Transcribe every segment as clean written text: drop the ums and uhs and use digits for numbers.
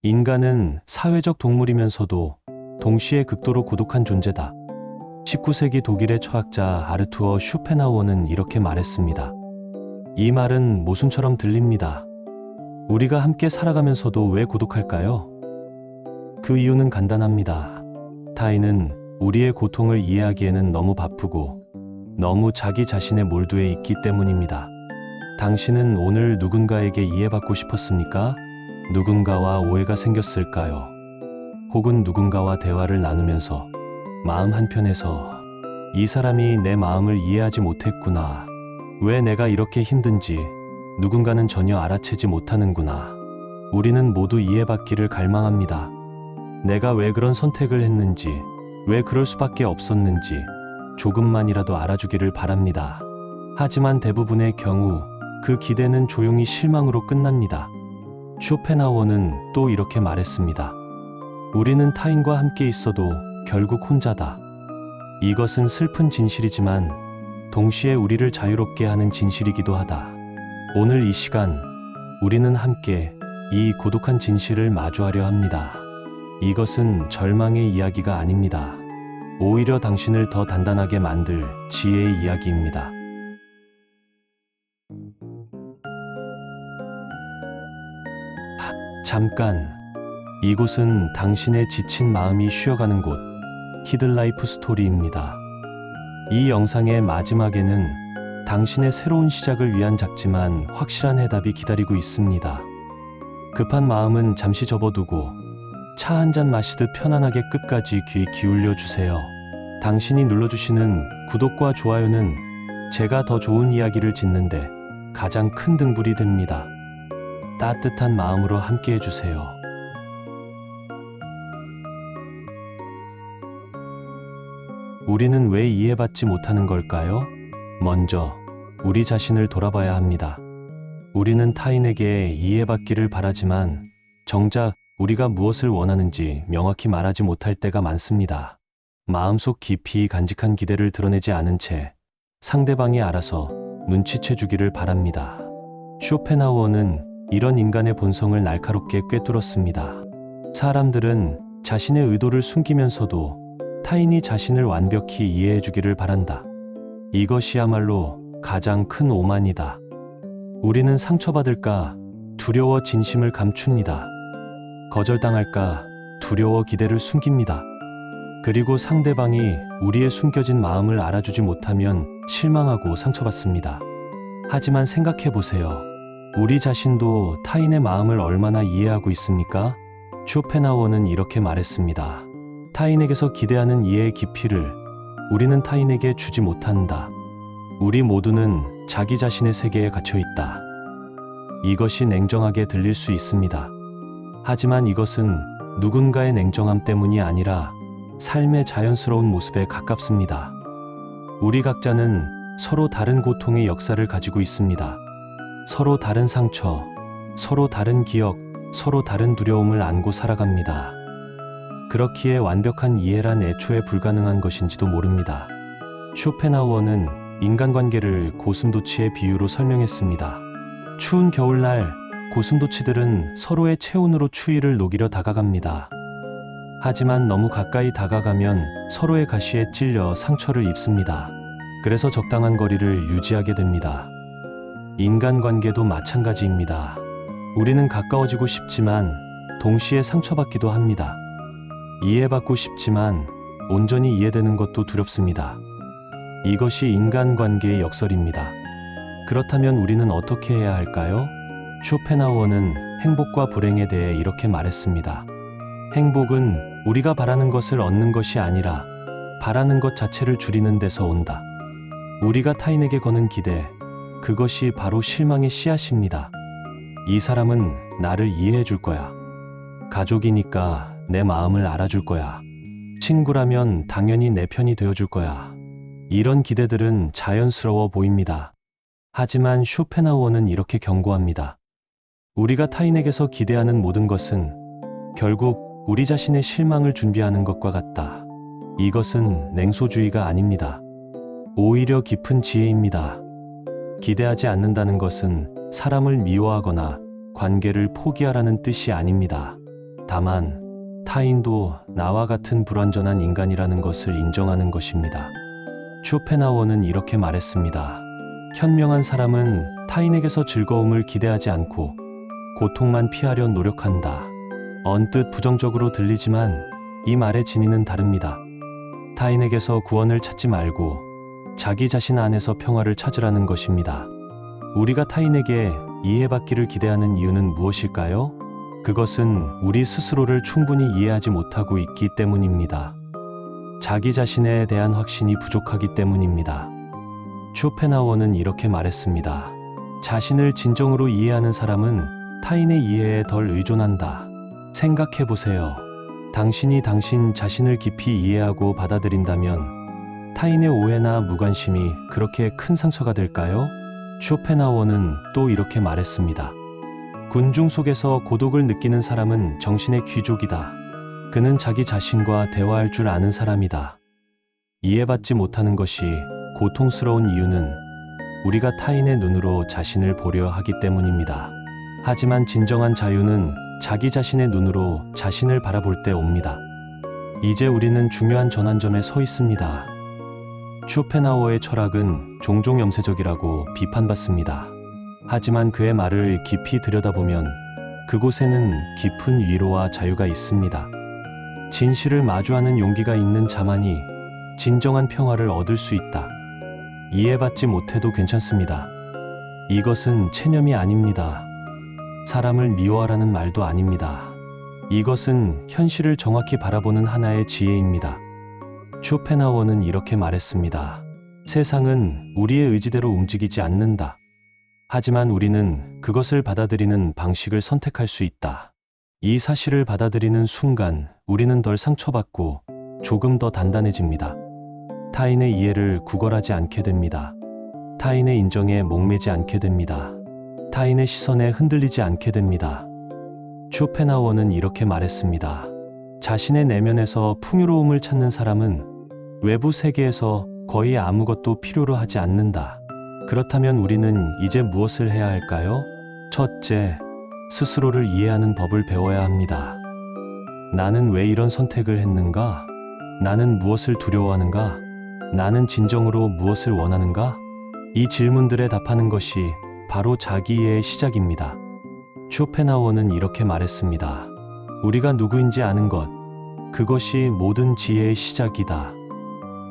인간은 사회적 동물이면서도 동시에 극도로 고독한 존재다. 19세기 독일의 철학자 아르투어 슈펜하우어는 이렇게 말했습니다. 이 말은 모순처럼 들립니다. 우리가 함께 살아가면서도 왜 고독할까요? 그 이유는 간단합니다. 타인은 우리의 고통을 이해하기에는 너무 바쁘고 너무 자기 자신의 몰두에 있기 때문입니다. 당신은 오늘 누군가에게 이해받고 싶었습니까? 누군가와 오해가 생겼을까요? 혹은 누군가와 대화를 나누면서 마음 한편에서 이 사람이 내 마음을 이해하지 못했구나. 왜 내가 이렇게 힘든지 누군가는 전혀 알아채지 못하는구나. 우리는 모두 이해받기를 갈망합니다. 내가 왜 그런 선택을 했는지, 왜 그럴 수밖에 없었는지 조금만이라도 알아주기를 바랍니다. 하지만 대부분의 경우 그 기대는 조용히 실망으로 끝납니다. 쇼펜하우어는 또 이렇게 말했습니다. 우리는 타인과 함께 있어도 결국 혼자다. 이것은 슬픈 진실이지만 동시에 우리를 자유롭게 하는 진실이기도 하다. 오늘 이 시간 우리는 함께 이 고독한 진실을 마주하려 합니다. 이것은 절망의 이야기가 아닙니다. 오히려 당신을 더 단단하게 만들 지혜의 이야기입니다. 잠깐, 이곳은 당신의 지친 마음이 쉬어가는 곳, 히든라이프 스토리입니다. 이 영상의 마지막에는 당신의 새로운 시작을 위한 작지만 확실한 해답이 기다리고 있습니다. 급한 마음은 잠시 접어두고 차 한 잔 마시듯 편안하게 끝까지 귀 기울여 주세요. 당신이 눌러주시는 구독과 좋아요는 제가 더 좋은 이야기를 짓는데 가장 큰 등불이 됩니다. 따뜻한 마음으로 함께 해주세요. 우리는 왜 이해받지 못하는 걸까요? 먼저 우리 자신을 돌아봐야 합니다. 우리는 타인에게 이해받기를 바라지만 정작 우리가 무엇을 원하는지 명확히 말하지 못할 때가 많습니다. 마음속 깊이 간직한 기대를 드러내지 않은 채 상대방이 알아서 눈치채 주기를 바랍니다. 쇼펜하우어는 이런 인간의 본성을 날카롭게 꿰뚫었습니다. 사람들은 자신의 의도를 숨기면서도 타인이 자신을 완벽히 이해해 주기를 바란다. 이것이야말로 가장 큰 오만이다. 우리는 상처받을까 두려워 진심을 감춥니다. 거절당할까 두려워 기대를 숨깁니다. 그리고 상대방이 우리의 숨겨진 마음을 알아주지 못하면 실망하고 상처받습니다. 하지만 생각해 보세요. 우리 자신도 타인의 마음을 얼마나 이해하고 있습니까? 쇼펜하우어는 이렇게 말했습니다. 타인에게서 기대하는 이해의 깊이를 우리는 타인에게 주지 못한다. 우리 모두는 자기 자신의 세계에 갇혀 있다. 이것이 냉정하게 들릴 수 있습니다. 하지만 이것은 누군가의 냉정함 때문이 아니라 삶의 자연스러운 모습에 가깝습니다. 우리 각자는 서로 다른 고통의 역사를 가지고 있습니다. 서로 다른 상처, 서로 다른 기억, 서로 다른 두려움을 안고 살아갑니다. 그렇기에 완벽한 이해란 애초에 불가능한 것인지도 모릅니다. 쇼펜하우어는 인간관계를 고슴도치의 비유로 설명했습니다. 추운 겨울날 고슴도치들은 서로의 체온으로 추위를 녹이려 다가갑니다. 하지만 너무 가까이 다가가면 서로의 가시에 찔려 상처를 입습니다. 그래서 적당한 거리를 유지하게 됩니다. 인간관계도 마찬가지입니다. 우리는 가까워지고 싶지만 동시에 상처받기도 합니다. 이해받고 싶지만 온전히 이해되는 것도 두렵습니다. 이것이 인간관계의 역설입니다. 그렇다면 우리는 어떻게 해야 할까요? 쇼펜하우어는 행복과 불행에 대해 이렇게 말했습니다. 행복은 우리가 바라는 것을 얻는 것이 아니라 바라는 것 자체를 줄이는 데서 온다. 우리가 타인에게 거는 기대, 그것이 바로 실망의 씨앗입니다. 이 사람은 나를 이해해 줄 거야. 가족이니까 내 마음을 알아줄 거야. 친구라면 당연히 내 편이 되어줄 거야. 이런 기대들은 자연스러워 보입니다. 하지만 쇼펜하우어는 이렇게 경고합니다. 우리가 타인에게서 기대하는 모든 것은 결국 우리 자신의 실망을 준비하는 것과 같다. 이것은 냉소주의가 아닙니다. 오히려 깊은 지혜입니다. 기대하지 않는다는 것은 사람을 미워하거나 관계를 포기하라는 뜻이 아닙니다. 다만 타인도 나와 같은 불완전한 인간이라는 것을 인정하는 것입니다. 쇼펜하우어는 이렇게 말했습니다. 현명한 사람은 타인에게서 즐거움을 기대하지 않고 고통만 피하려 노력한다. 언뜻 부정적으로 들리지만 이 말의 진위는 다릅니다. 타인에게서 구원을 찾지 말고 자기 자신 안에서 평화를 찾으라는 것입니다. 우리가 타인에게 이해받기를 기대하는 이유는 무엇일까요? 그것은 우리 스스로를 충분히 이해하지 못하고 있기 때문입니다. 자기 자신에 대한 확신이 부족하기 때문입니다. 쇼펜하우어는 이렇게 말했습니다. 자신을 진정으로 이해하는 사람은 타인의 이해에 덜 의존한다. 생각해 보세요. 당신이 당신 자신을 깊이 이해하고 받아들인다면 타인의 오해나 무관심이 그렇게 큰 상처가 될까요? 쇼펜하우어는 또 이렇게 말했습니다. 군중 속에서 고독을 느끼는 사람은 정신의 귀족이다. 그는 자기 자신과 대화할 줄 아는 사람이다. 이해받지 못하는 것이 고통스러운 이유는 우리가 타인의 눈으로 자신을 보려 하기 때문입니다. 하지만 진정한 자유는 자기 자신의 눈으로 자신을 바라볼 때 옵니다. 이제 우리는 중요한 전환점에 서 있습니다. 쇼펜하우어의 철학은 종종 염세적이라고 비판받습니다. 하지만 그의 말을 깊이 들여다보면 그곳에는 깊은 위로와 자유가 있습니다. 진실을 마주하는 용기가 있는 자만이 진정한 평화를 얻을 수 있다. 이해받지 못해도 괜찮습니다. 이것은 체념이 아닙니다. 사람을 미워하라는 말도 아닙니다. 이것은 현실을 정확히 바라보는 하나의 지혜입니다. 쇼펜하우어는 이렇게 말했습니다. 세상은 우리의 의지대로 움직이지 않는다. 하지만 우리는 그것을 받아들이는 방식을 선택할 수 있다. 이 사실을 받아들이는 순간 우리는 덜 상처받고 조금 더 단단해집니다. 타인의 이해를 구걸하지 않게 됩니다. 타인의 인정에 목매지 않게 됩니다. 타인의 시선에 흔들리지 않게 됩니다. 쇼펜하우어는 이렇게 말했습니다. 자신의 내면에서 풍요로움을 찾는 사람은 외부 세계에서 거의 아무것도 필요로 하지 않는다. 그렇다면 우리는 이제 무엇을 해야 할까요? 첫째, 스스로를 이해하는 법을 배워야 합니다. 나는 왜 이런 선택을 했는가? 나는 무엇을 두려워하는가? 나는 진정으로 무엇을 원하는가? 이 질문들에 답하는 것이 바로 자기 이해의 시작입니다. 쇼펜하우어는 이렇게 말했습니다. 우리가 누구인지 아는 것, 그것이 모든 지혜의 시작이다.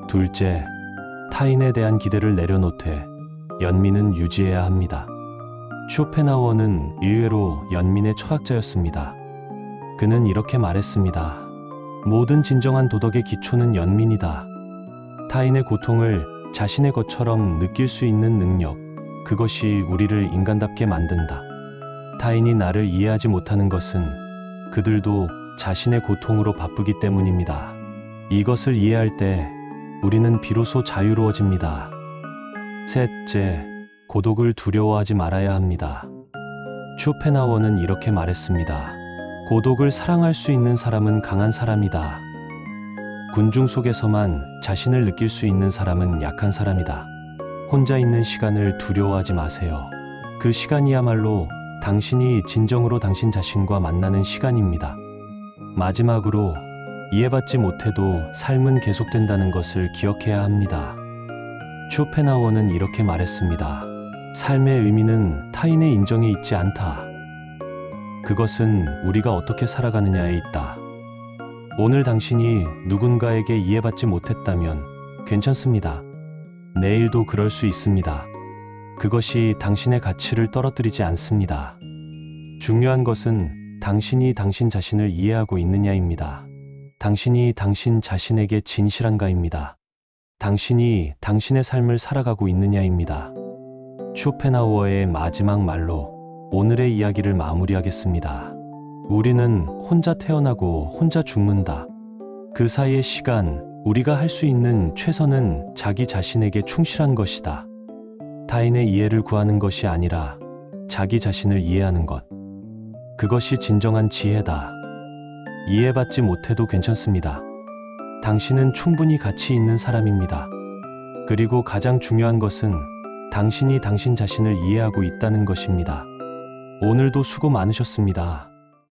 둘째, 타인에 대한 기대를 내려놓되 연민은 유지해야 합니다. 쇼펜하우어는 의외로 연민의 철학자였습니다. 그는 이렇게 말했습니다. 모든 진정한 도덕의 기초는 연민이다. 타인의 고통을 자신의 것처럼 느낄 수 있는 능력, 그것이 우리를 인간답게 만든다. 타인이 나를 이해하지 못하는 것은 그들도 자신의 고통으로 바쁘기 때문입니다. 이것을 이해할 때 우리는 비로소 자유로워집니다. 셋째, 고독을 두려워하지 말아야 합니다. 쇼펜하우어는 이렇게 말했습니다. 고독을 사랑할 수 있는 사람은 강한 사람이다. 군중 속에서만 자신을 느낄 수 있는 사람은 약한 사람이다. 혼자 있는 시간을 두려워하지 마세요. 그 시간이야말로 당신이 진정으로 당신 자신과 만나는 시간입니다. 마지막으로, 이해받지 못해도 삶은 계속된다는 것을 기억해야 합니다. 쇼펜하우어는 이렇게 말했습니다. 삶의 의미는 타인의 인정에 있지 않다. 그것은 우리가 어떻게 살아가느냐에 있다. 오늘 당신이 누군가에게 이해받지 못했다면 괜찮습니다. 내일도 그럴 수 있습니다. 그것이 당신의 가치를 떨어뜨리지 않습니다. 중요한 것은 당신이 당신 자신을 이해하고 있느냐입니다. 당신이 당신 자신에게 진실한가입니다. 당신이 당신의 삶을 살아가고 있느냐입니다. 쇼펜하우어의 마지막 말로 오늘의 이야기를 마무리하겠습니다. 우리는 혼자 태어나고 혼자 죽는다. 그 사이의 시간, 우리가 할 수 있는 최선은 자기 자신에게 충실한 것이다. 타인의 이해를 구하는 것이 아니라 자기 자신을 이해하는 것. 그것이 진정한 지혜다. 이해받지 못해도 괜찮습니다. 당신은 충분히 가치 있는 사람입니다. 그리고 가장 중요한 것은 당신이 당신 자신을 이해하고 있다는 것입니다. 오늘도 수고 많으셨습니다.